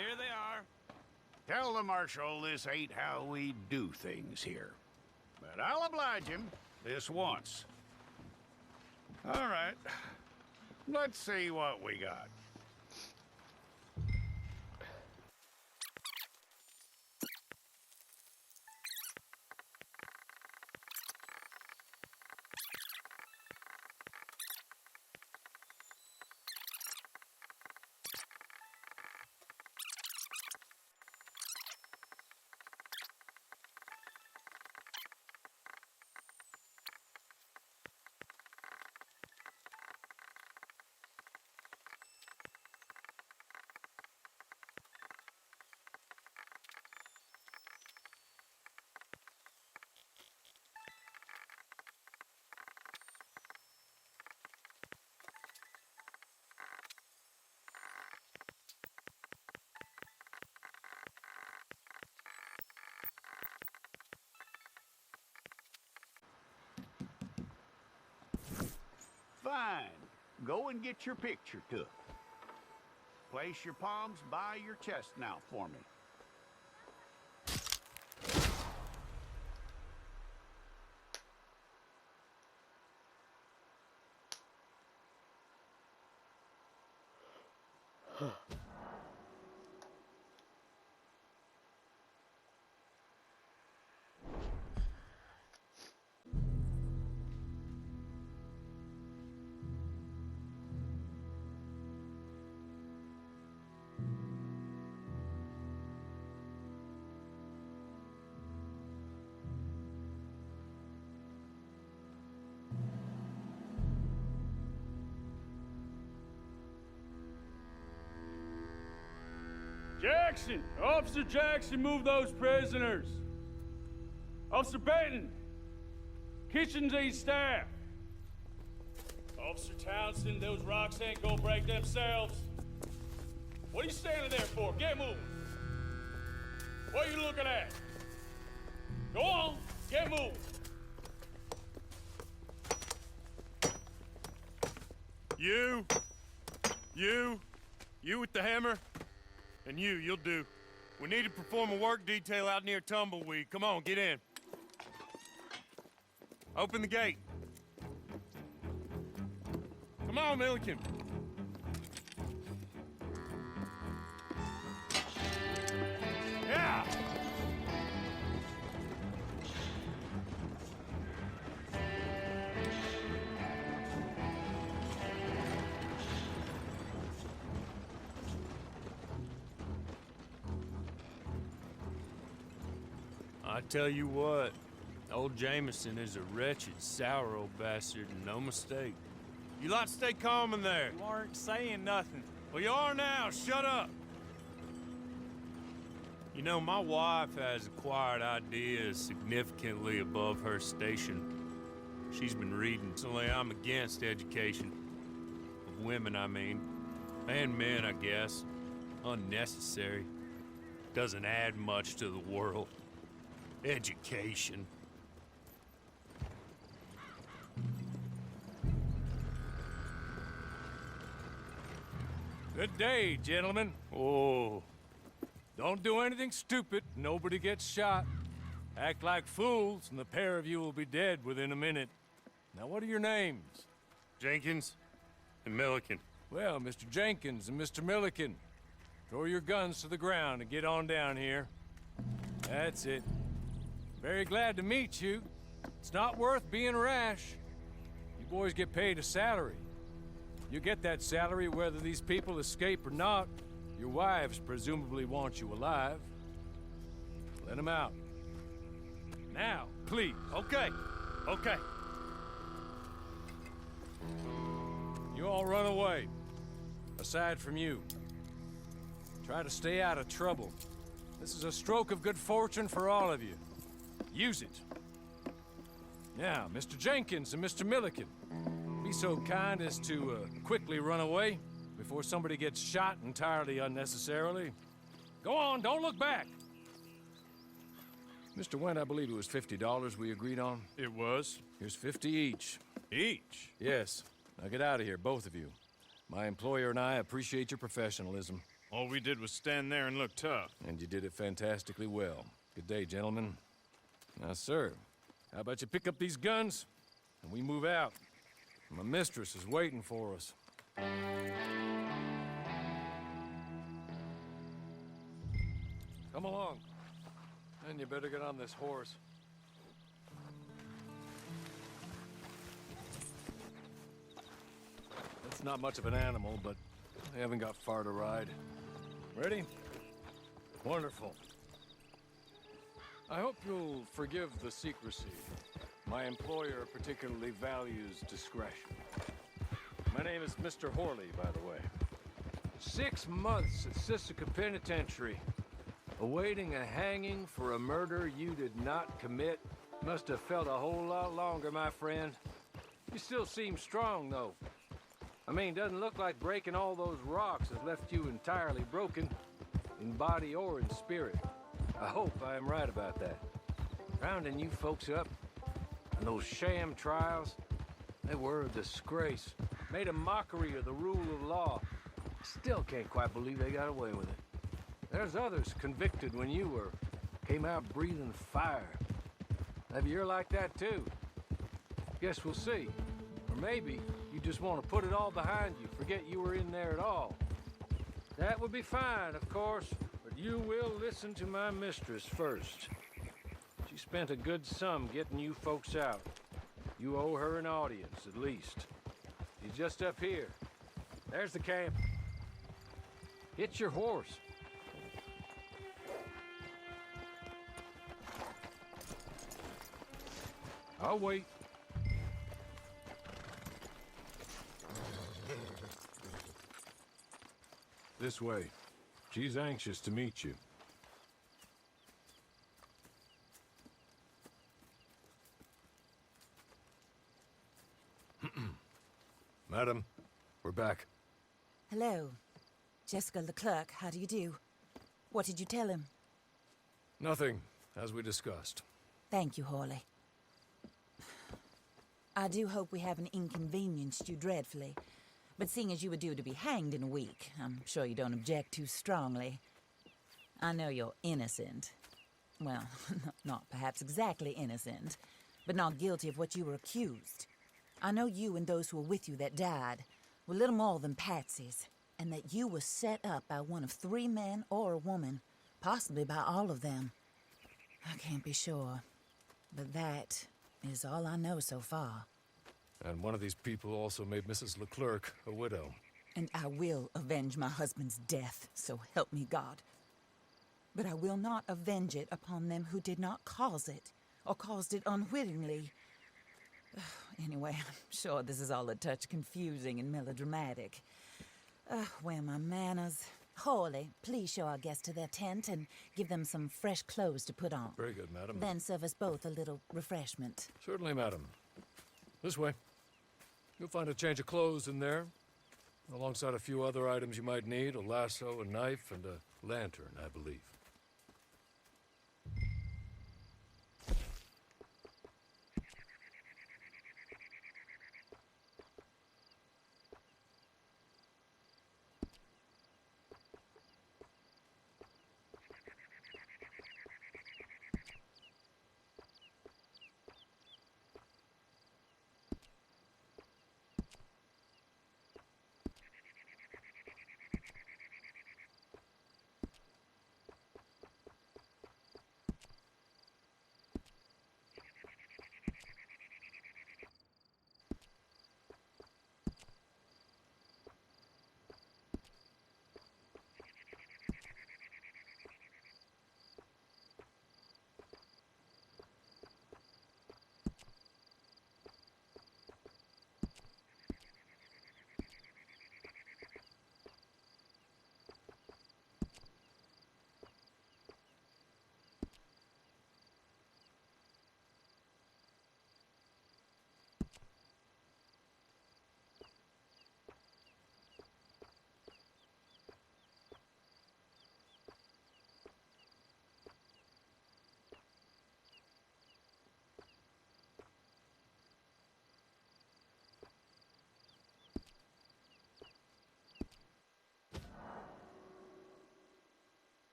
Here they are. Tell the Marshal this ain't how we do things here. But I'll oblige him this once. All right. Let's see what we got. Fine. Go and get your picture took. Place your palms by your chest now for me. Jackson! Officer Jackson, move those prisoners! Officer Benton! Kitchens aid staff! Officer Townsend, those rocks ain't gonna break themselves. What are you standing there for? Get moving! What are you looking at? Go on, get moving! You with the hammer? And you'll do. We need to perform a work detail out near Tumbleweed. Come on, get in. Open the gate. Come on, Milliken. Yeah! I tell you what, old Jameson is a wretched, sour old bastard, and no mistake. You lot stay calm in there. You aren't saying nothing. Well, you are now. Shut up. You know, my wife has acquired ideas significantly above her station. She's been reading. Personally, I'm against education. Of women, I mean. And men, I guess. Unnecessary. Doesn't add much to the world. Education. Good day, gentlemen. Oh. Don't do anything stupid. Nobody gets shot. Act like fools, and the pair of you will be dead within a minute. Now, what are your names? Jenkins and Milliken. Well, Mr. Jenkins and Mr. Milliken, throw your guns to the ground and get on down here. That's it. Very glad to meet you. It's not worth being rash. You boys get paid a salary. You get that salary whether these people escape or not. Your wives presumably want you alive. Let them out. Now, please. Okay. You all run away. Aside from you. Try to stay out of trouble. This is a stroke of good fortune for all of you. Use it. Now, Mr. Jenkins and Mr. Milliken, be so kind as to quickly run away before somebody gets shot entirely unnecessarily. Go on, don't look back. Mr. Wendt, I believe it was $50 we agreed on. It was. Here's 50 each. Each? Yes. Now get out of here, both of you. My employer and I appreciate your professionalism. All we did was stand there and look tough. And you did it fantastically well. Good day, gentlemen. Now, sir, how about you pick up these guns, and we move out? My mistress is waiting for us. Come along. And you better get on this horse. It's not much of an animal, but I haven't got far to ride. Ready? Wonderful. I hope you'll forgive the secrecy. My employer particularly values discretion. My name is Mr. Horley, by the way. 6 months at Sisika Penitentiary, awaiting a hanging for a murder you did not commit. Must have felt a whole lot longer, my friend. You still seem strong, though. I mean, doesn't look like breaking all those rocks has left you entirely broken, in body or in spirit. I hope I am right about that. Rounding you folks up, and those sham trials, they were a disgrace. Made a mockery of the rule of law. Still can't quite believe they got away with it. There's others convicted when you were. Came out breathing fire. Maybe you're like that too. Guess we'll see. Or maybe you just want to put it all behind you, forget you were in there at all. That would be fine, of course, but you will listen to my mistress first. She spent a good sum getting you folks out. You owe her an audience, at least. She's just up here. There's the camp. Hit your horse. I'll wait. This way. She's anxious to meet you. Madam, we're back. Hello. Jessica Leclerc, how do you do? What did you tell him? Nothing, as we discussed. Thank you, Horley. I do hope we haven't inconvenienced you dreadfully. But seeing as you were due to be hanged in a week, I'm sure you don't object too strongly. I know you're innocent. Well, not perhaps exactly innocent, but not guilty of what you were accused. I know you and those who were with you that died were little more than patsies, and that you were set up by one of 3 men or a woman, possibly by all of them. I can't be sure, but that is all I know so far. And one of these people also made Mrs. Leclerc a widow. And I will avenge my husband's death, so help me God. But I will not avenge it upon them who did not cause it, or caused it unwittingly. Anyway, I'm sure this is all a touch confusing and melodramatic. Where are my manners? Horley, please show our guests to their tent and give them some fresh clothes to put on. Very good, madam. Then serve us both a little refreshment. Certainly, madam. This way. You'll find a change of clothes in there, alongside a few other items you might need, a lasso, a knife, and a lantern, I believe.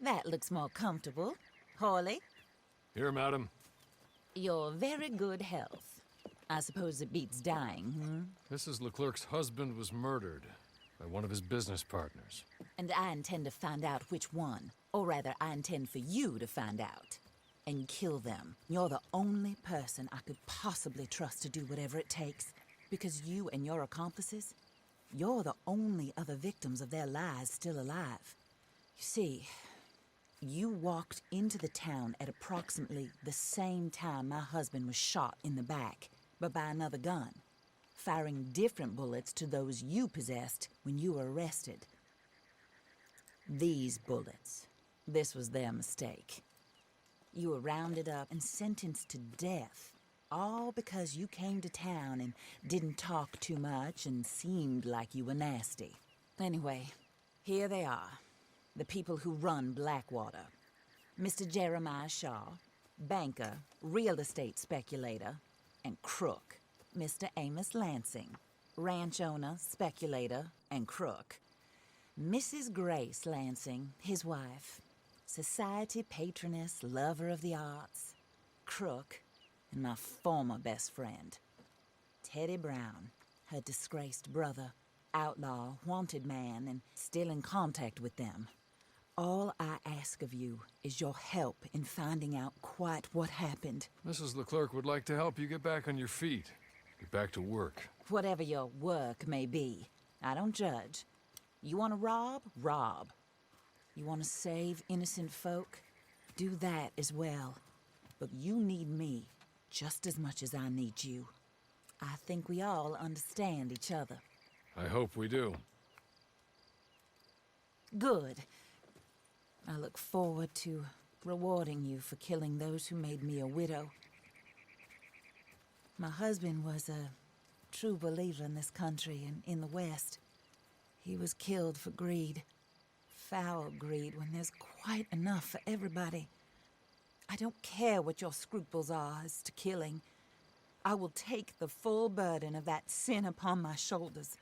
That looks more comfortable. Hawley, Here, madam. your very good health. I suppose it beats dying, Mrs. Leclerc's husband was murdered by one of his business partners. And I intend to find out which one. Or rather, I intend for you to find out. And kill them. You're the only person I could possibly trust to do whatever it takes. Because you and your accomplices, you're the only other victims of their lies still alive. You see, you walked into the town at approximately the same time my husband was shot in the back, but by another gun, firing different bullets to those you possessed when you were arrested. These bullets, this was their mistake. You were rounded up and sentenced to death, all because you came to town and didn't talk too much and seemed like you were nasty. Anyway, here they are, the people who run Blackwater. Mr. Jeremiah Shaw, banker, real estate speculator, and crook. Mr. Amos Lansing, ranch owner, speculator, and crook. Mrs. Grace Lansing, his wife, society patroness, lover of the arts, crook, and my former best friend. Teddy Brown, her disgraced brother, outlaw, wanted man, and still in contact with them. All I ask of you is your help in finding out quite what happened. Mrs. Leclerc would like to help you get back on your feet. Get back to work. Whatever your work may be, I don't judge. You want to rob? Rob. You want to save innocent folk? Do that as well. But you need me just as much as I need you. I think we all understand each other. I hope we do. Good. I look forward to rewarding you for killing those who made me a widow. My husband was a true believer in this country and in the West. He was killed for greed. Foul greed when there's quite enough for everybody. I don't care what your scruples are as to killing. I will take the full burden of that sin upon my shoulders.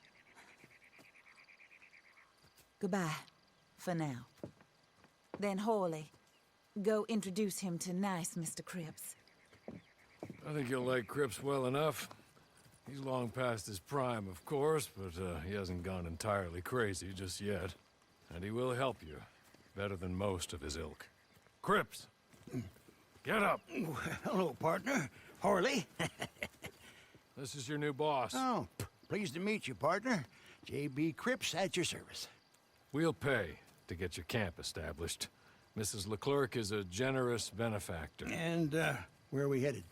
Goodbye, for now. Then Hawley, go introduce him to nice Mr. Cripps. I think you'll like Cripps well enough. He's long past his prime, of course, but he hasn't gone entirely crazy just yet. And he will help you, better than most of his ilk. Cripps! Get up! Hello, partner. Harley. This is your new boss. Oh, pleased to meet you, partner. J.B. Cripps at your service. We'll pay to get your camp established. Mrs. Leclerc is a generous benefactor. And, where are we headed?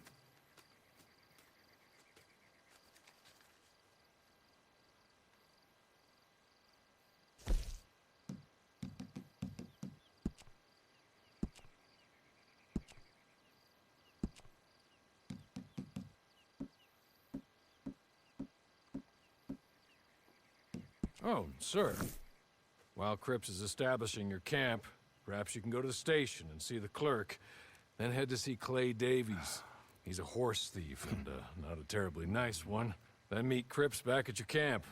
Oh, sir. While Cripps is establishing your camp, perhaps you can go to the station and see the clerk, then head to see Clay Davies. He's a horse thief and not a terribly nice one. Then meet Cripps back at your camp.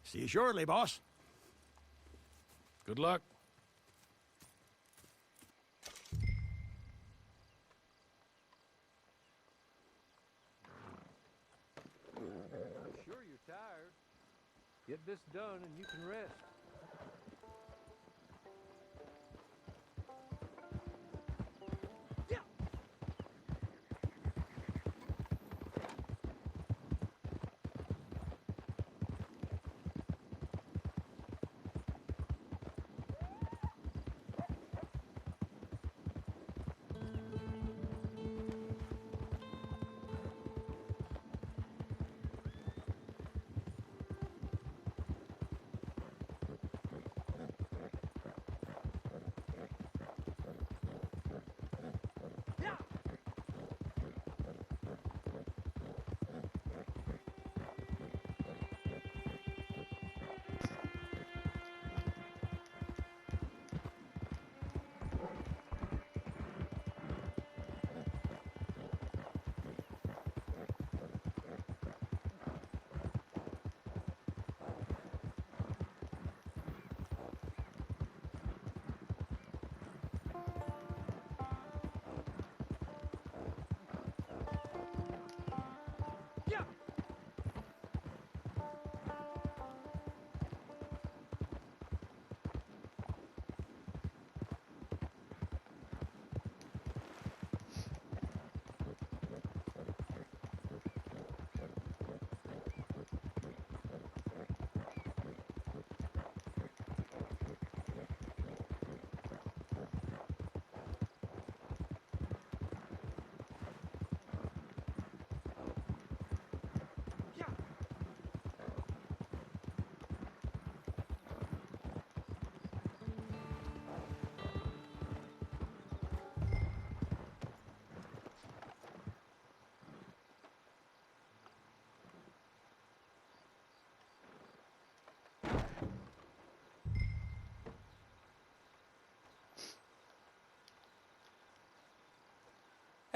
See you shortly, boss. Good luck. Sure you're tired. Get this done and you can rest.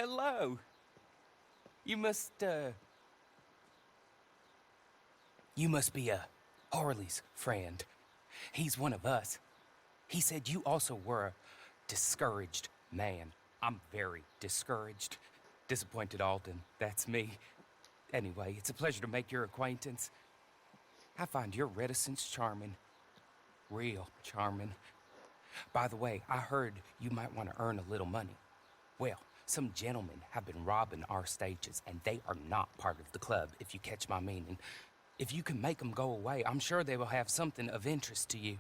hello. You must be Harley's friend. He's one of us. He said you also were a discouraged man. I'm very discouraged. Disappointed Alden, that's me. Anyway, it's a pleasure to make your acquaintance. I find your reticence charming. Real charming. By the way, I heard you might want to earn a little money. Well, some gentlemen have been robbing our stages, and they are not part of the club, if you catch my meaning. If you can make them go away, I'm sure they will have something of interest to you.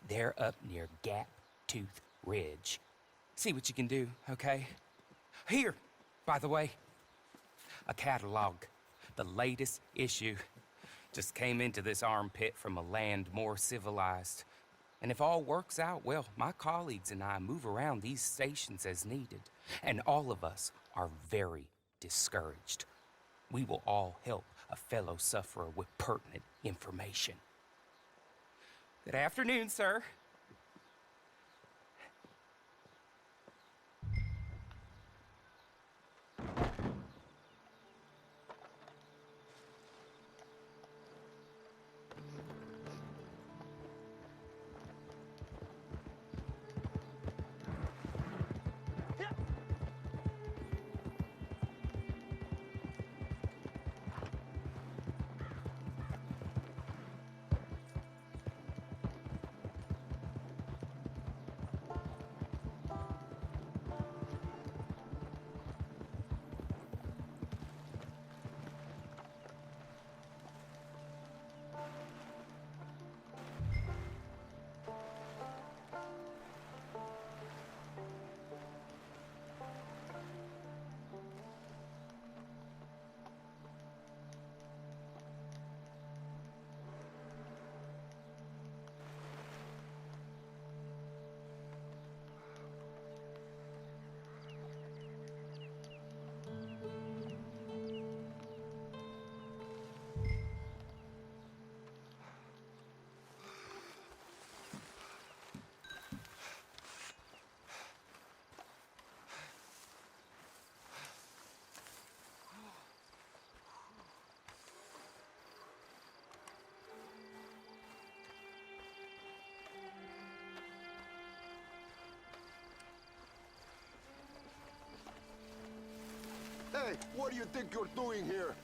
They're up near Gap Tooth Ridge. See what you can do, okay? Here, by the way, a catalog. The latest issue. Just came into this armpit from a land more civilized. And if all works out, well, my colleagues and I move around these stations as needed. And all of us are very discouraged. We will all help a fellow sufferer with pertinent information. Good afternoon, sir. Hey, what do you think you're doing here?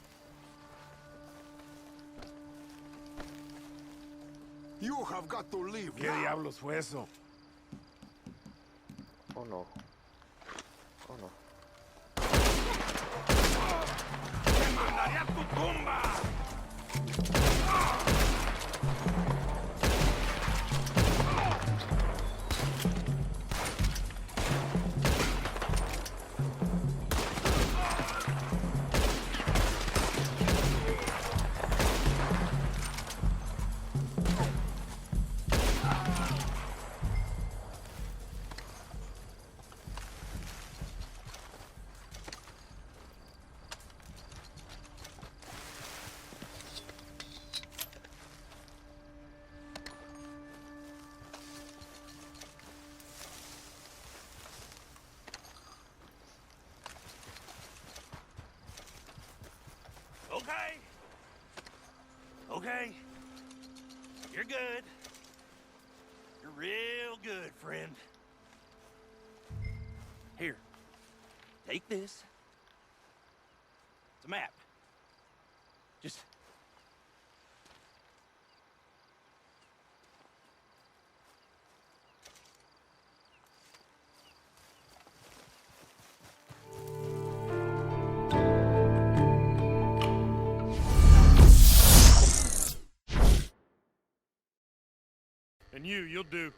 You have got to leave ¿Qué now. diablos fue eso? Oh no. Oh no. ¡Te mandaré a tu tumba! Okay. Okay. You're good. You're real good, friend. Here. Take this. It's a map. Just... And you'll do.